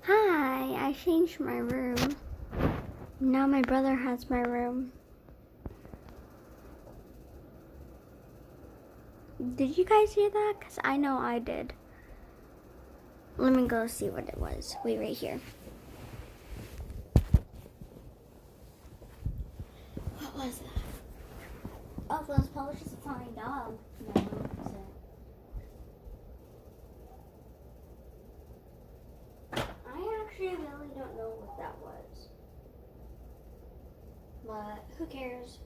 Hi, I changed my room. Now my brother has my room. Did you guys hear that? Because I know I did. Let me go see what it was. Wait, right here. What was that? Oh, well, it's probably just a flying dog. No, is it? I actually really don't know what that was. But who cares?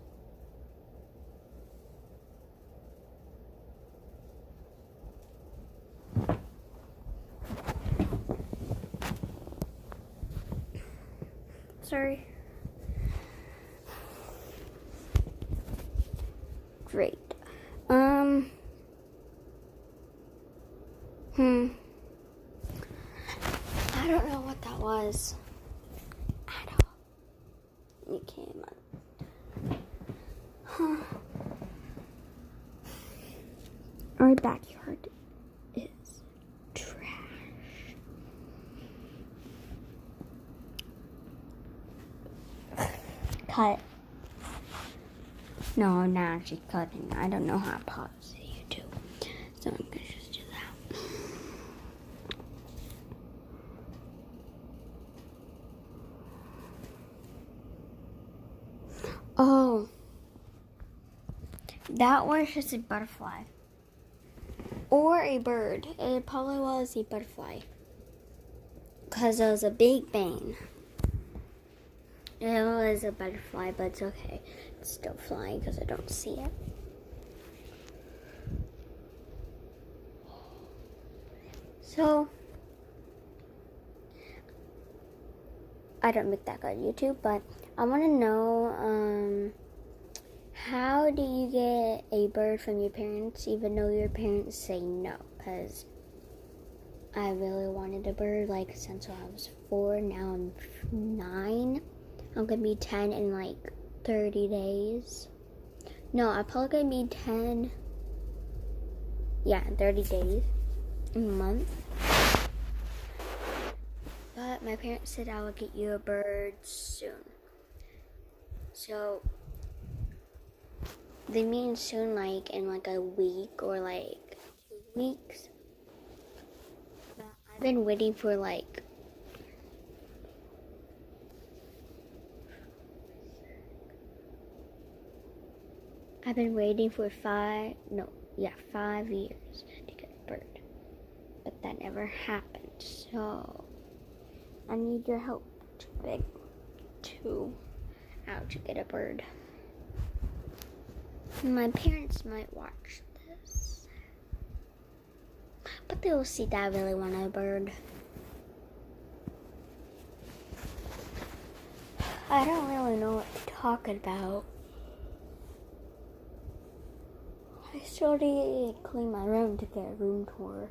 Sorry. Great. I don't know what that was. At all. You came on. Huh. Our backyard is trash. Cut. No, I'm not actually cutting. I don't know how to pause YouTube. So I'm gonna just do that. Oh. That was just a butterfly. Or a bird. It probably was a butterfly. Because it was a big bang. It was a butterfly, but it's okay. It's still flying because I don't see it. So, I don't make that good YouTube, but I want to know, how do you get a bird from your parents, even though your parents say no? Because I really wanted a bird, like, since I was 4, now I'm 9. I'm going to be 10 in, like, 30 days. No, I'm probably going to be 10, yeah, in 30 days, a month. But my parents said I would get you a bird soon. So, they mean soon, like, in, like, a week or, like, 2 weeks. But I've been waiting for, like, I've been waiting for 5 years to get a bird. But that never happened. So, I need your help to get a bird. My parents might watch this. But they will see that I really want a bird. I don't really know what to talk about. I still need to clean my room to get a room tour.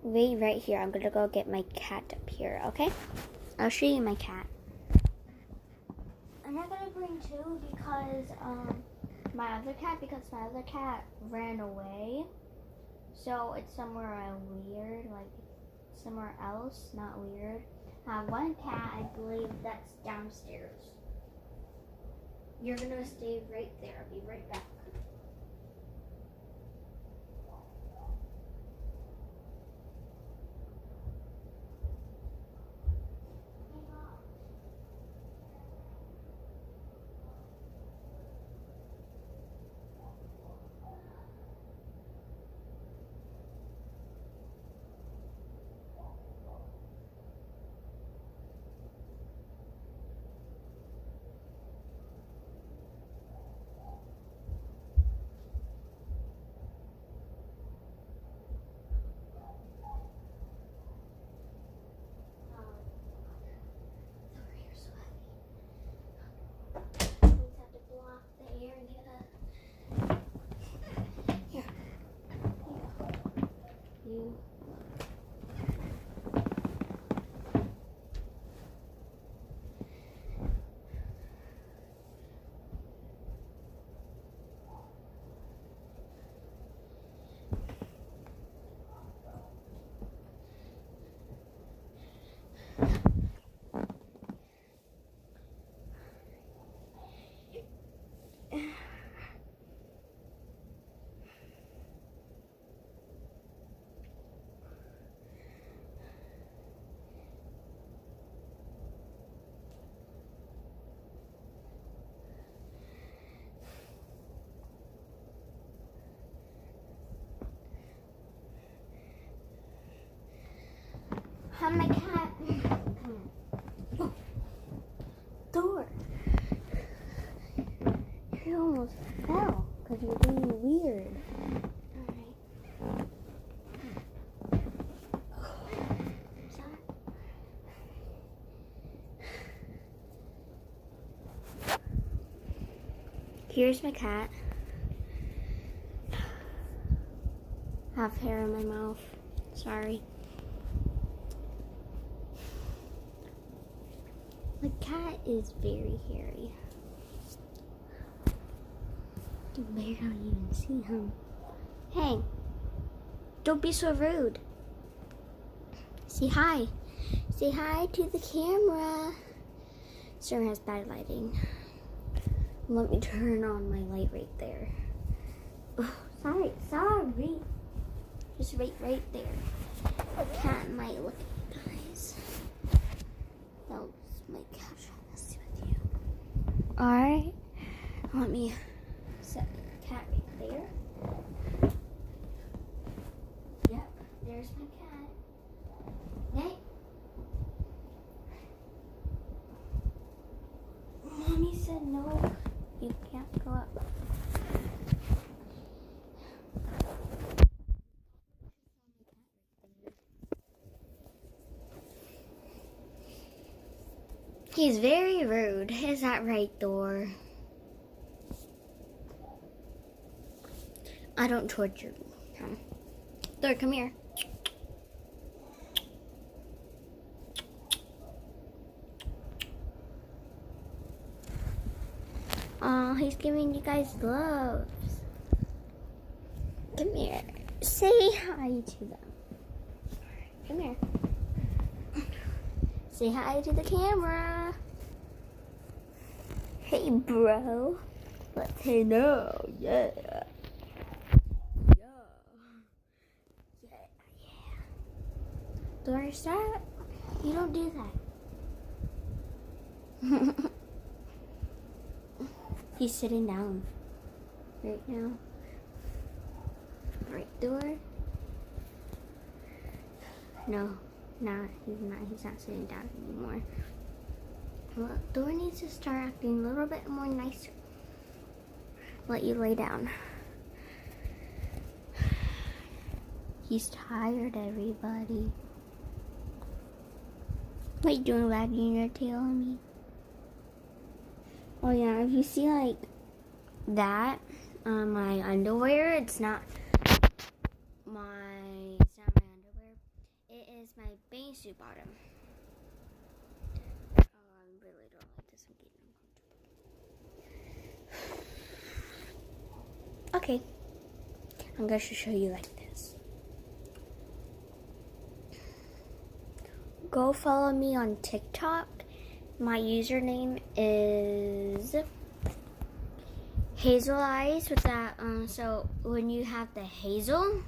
Wait right here. I'm gonna go get my cat up here, okay? I'll show you my cat. I'm not gonna bring two because my other cat ran away. So it's somewhere weird, like somewhere else, not weird. I have one cat, I believe that's downstairs. You're gonna stay right there. I'll be right back. Hi, my cat. Door. You almost fell because you're being weird. Alright. Here's my cat. I have hair in my mouth. Sorry. My cat is very hairy. You barely even see him. Hey, don't be so rude. Say hi. Say hi to the camera. Sir has bad lighting. Let me turn on my light right there. Oh, sorry. Just right there. The cat might look at you guys. That was my cat trying to mess with you. Alright. Let me set the cat right there. Yep, there's my cat. Hey. Mommy said no. You can't go up. He's very rude. Is that right, Thor? I don't torture him. Thor, come here. Oh, he's giving you guys loves. Come here. Say hi to them. Come here. Say hi to the camera. Hey, bro. Let's say no. Yeah. Thor, stop. You don't do that. He's sitting down right now. Right, Thor? No, he's not. He's not sitting down anymore. Well, Thor needs to start acting a little bit more nicer. Let you lay down. He's tired, everybody. What are you doing, wagging your tail at me? Oh yeah, if you see like that on my underwear, it's not my underwear. It is my bathing suit bottom. Oh, I really don't like this. I'm getting uncomfortable. Okay, I'm going to show you like this. Go follow me on TikTok. My username is Hazel Eyes with that. So when you have the hazel,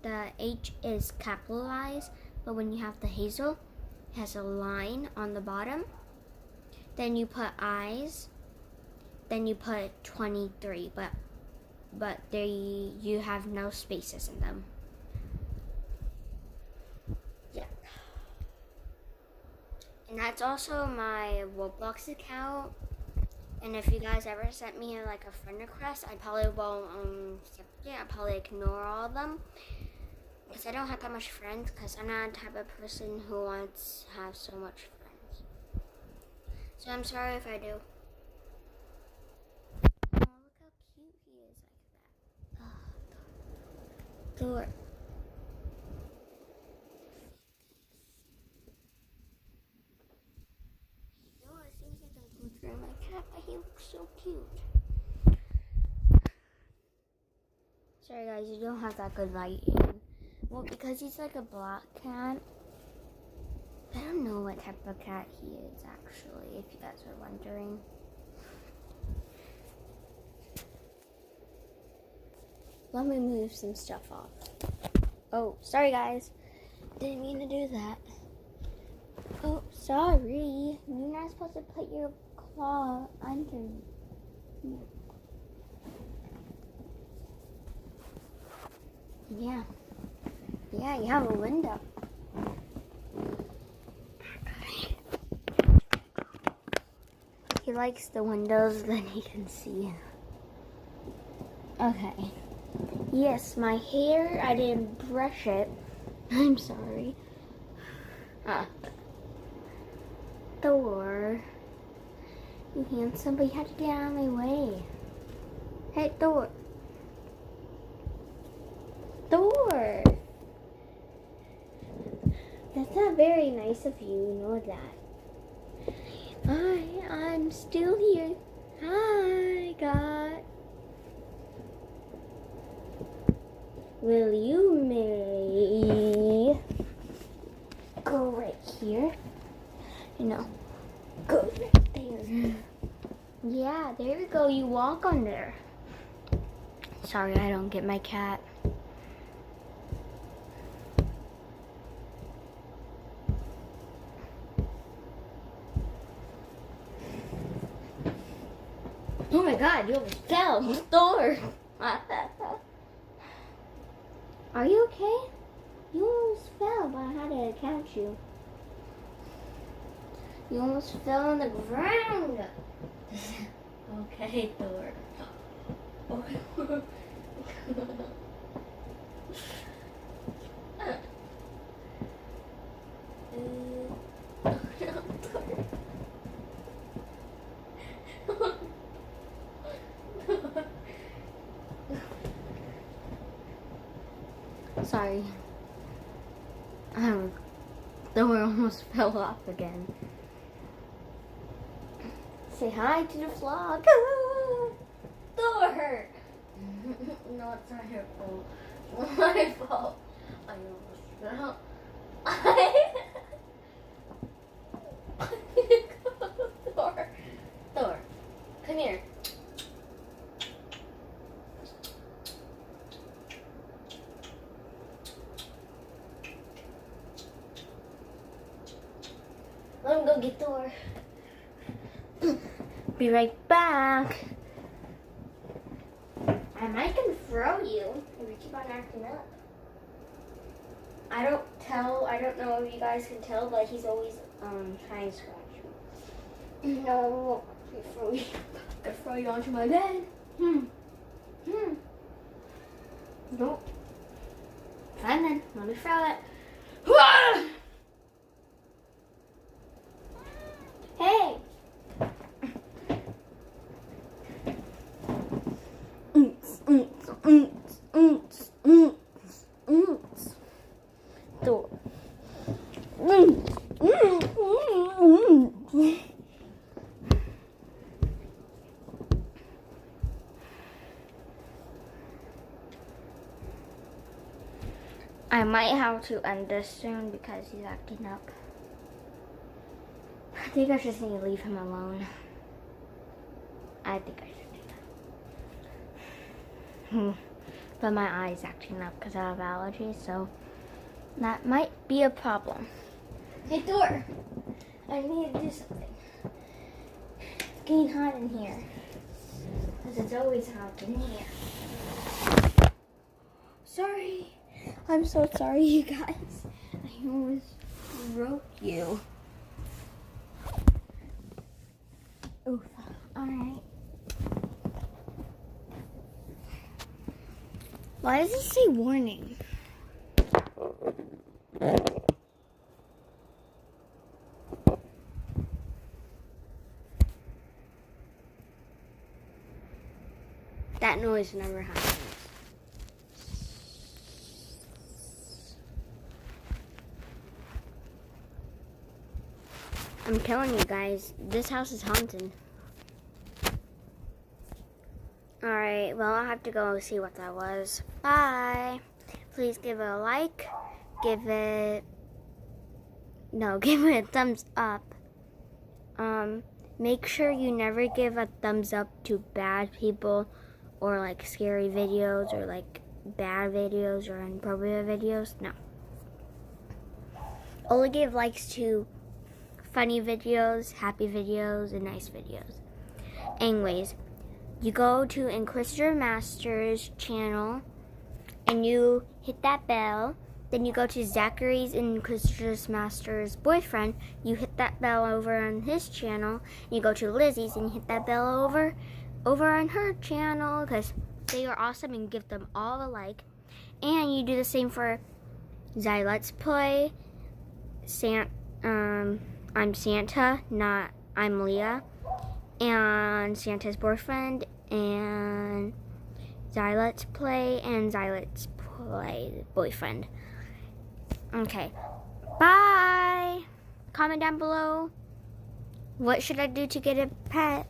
the H is capitalized, but when you have the hazel, it has a line on the bottom. Then you put eyes. Then you put 23, but you have no spaces in them. Yeah. And that's also my Roblox account. And if you guys ever sent me like a friend request, I probably won't accept it. I'll probably ignore all of them. Because I don't have that much friends, because I'm not the type of person who wants to have so much friends. So I'm sorry if I do. Oh, look how cute he is like that. Oh, Thor. No, it seems like I'm torturing my cat, but he looks so cute. Sorry guys, you don't have that good lighting. Well, because he's like a black cat, what type of cat he is, actually, if you guys are wondering. Let me move some stuff off. Oh, sorry guys. Didn't mean to do that. Oh, sorry. You're not supposed to put your claw under. Yeah. Yeah, you have a window. He likes the windows, then he can see. Okay. Yes, my hair, I didn't brush it. I'm sorry. Thor. You handsome, but you have to get out of my way. Hey, Thor. Thor! That's not very nice of you, you know that. Hi, I'm still here. Hi, God. Will you may go right here? You know, go right there. Yeah, there we go. You walk on there. Sorry, I don't get my cat. Oh my God, you almost fell. Thor. Are you okay? You almost fell, but I had to catch you. You almost fell on the ground. Okay, Thor. Sorry. Thor almost fell off again. Say hi to the vlog. Thor! No, it's not your fault. It's my fault. I almost fell. Thor. Thor, come here. Let him go get Thor. Be right back. I might can throw you if you keep on acting up. I don't know if you guys can tell, but he's always trying to scratch me. No, I could throw you onto my bed. Nope. Fine then, let me throw it. Hey! Thor. I might have to end this soon because he's acting up. I think I just need to leave him alone. I think I should do that. But my eye's acting up because I have allergies, so that might be a problem. Hey, Thor! I need to do something. It's getting hot in here. Because it's always hot in here. Sorry. I'm so sorry, you guys. I almost broke you. Oof. Alright. Why does it say warning? That noise never happens. I'm telling you guys, this house is haunted. Alright, well, I'll have to go see what that was. Bye. Please give it a like, give it No, give it a thumbs up. Make sure you never give a thumbs up to bad people or like scary videos or like bad videos or inappropriate videos. No. Only give likes to funny videos, happy videos, and nice videos. Anyways, you go to Inquisitor Masters channel and you hit that bell. Then you go to Zachary's Inquisitor Master's boyfriend. You hit that bell over on his channel. You go to Lizzie's and you hit that bell over on her channel because they are awesome and give them all a like. And you do the same for Zai Let's Play. I'm Santa, not I'm Leah. And Santa's boyfriend and Zai Let's Play and Zai Let's Play boyfriend. Okay, bye. Comment down below. What should I do to get a pet?